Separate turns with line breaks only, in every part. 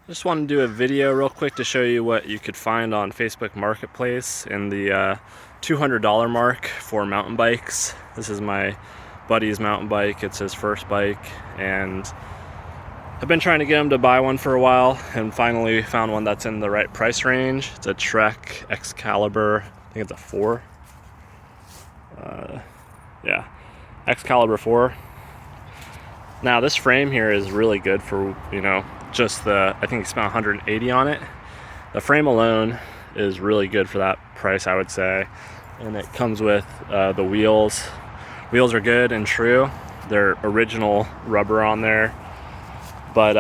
Just wanted to do a video real quick to show you what you could find on Facebook Marketplace in the $200 mark for mountain bikes. This is my buddy's mountain bike. It's his first bike, and I've been trying to get him to buy one for a while and finally found one that's in the right price range. It's a Trek Excalibur, I think it's a 4. Yeah, Excalibur 4. Now this frame here is really good for, just I think he spent 180 on it. The frame alone is really good for that price, I would say. And it comes with the wheels. Wheels are good and true. They're original rubber on there. But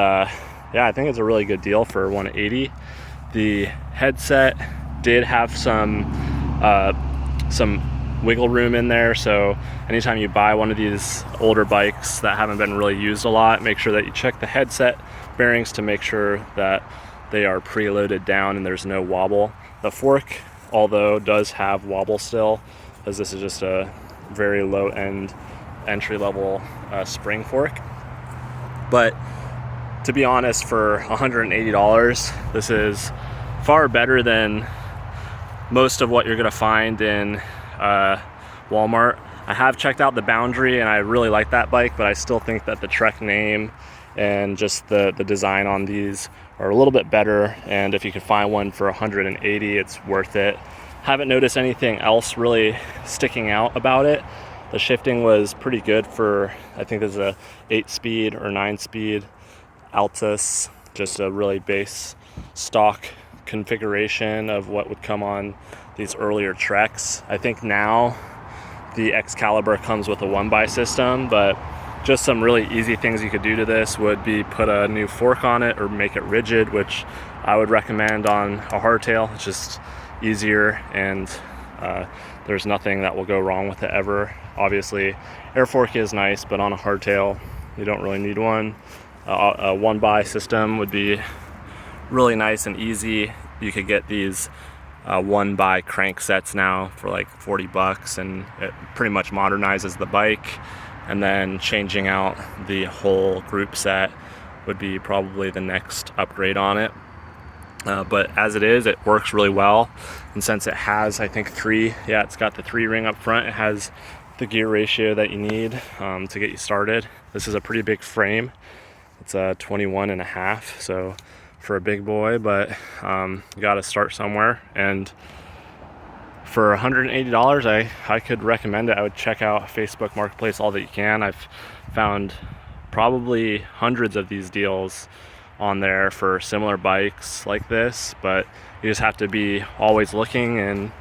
yeah, I think it's a really good deal for 180. The headset did have some wiggle room in there, so anytime you buy one of these older bikes that haven't been really used a lot, make sure that you check the headset bearings to make sure that they are preloaded down and there's no wobble. The fork, although, does have wobble still, as this is just a very low-end entry-level spring fork. But to be honest, for $180, this is far better than most of what you're gonna find in Walmart. I have checked out the Boundary and I really like that bike, but I still think that the Trek name and just the design on these are a little bit better, and if you can find one for 180, it's worth it. Haven't noticed anything else really sticking out about it. The shifting was pretty good for, I think there's a 8-speed or 9-speed Altus, just a really base stock configuration of what would come on these earlier Treks. I think now the Excalibur comes with a 1x system, but just some really easy things you could do to this would be put a new fork on it or make it rigid, which I would recommend on a hardtail. It's just easier, and there's nothing that will go wrong with it ever. Obviously, air fork is nice, but on a hardtail, you don't really need one. A 1x system would be really nice and easy. You could get these 1x crank sets now for like 40 bucks, and it pretty much modernizes the bike. And then changing out the whole group set would be probably the next upgrade on it. But as it is, it works really well. And since it has, I think, it's got the 3 ring up front, it has the gear ratio that you need to get you started. This is a pretty big frame. It's a 21.5, so for a big boy, but you gotta start somewhere. And for $180, I could recommend it. I would check out Facebook Marketplace all that you can. I've found probably hundreds of these deals on there for similar bikes like this, but you just have to be always looking and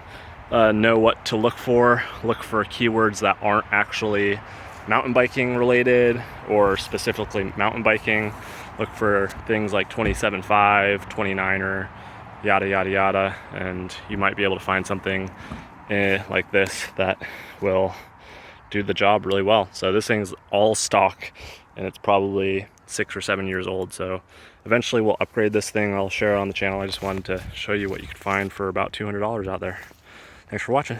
know what to look for. Look for keywords that aren't actually mountain biking related or specifically mountain biking. Look for things like 27.5, 29er, yada yada yada, and you might be able to find something like this that will do the job really well. So this thing's all stock, and it's probably 6 or 7 years old, so eventually we'll upgrade this thing. I'll share it on the channel. I just wanted to show you what you could find for about $200 out there. Thanks for watching.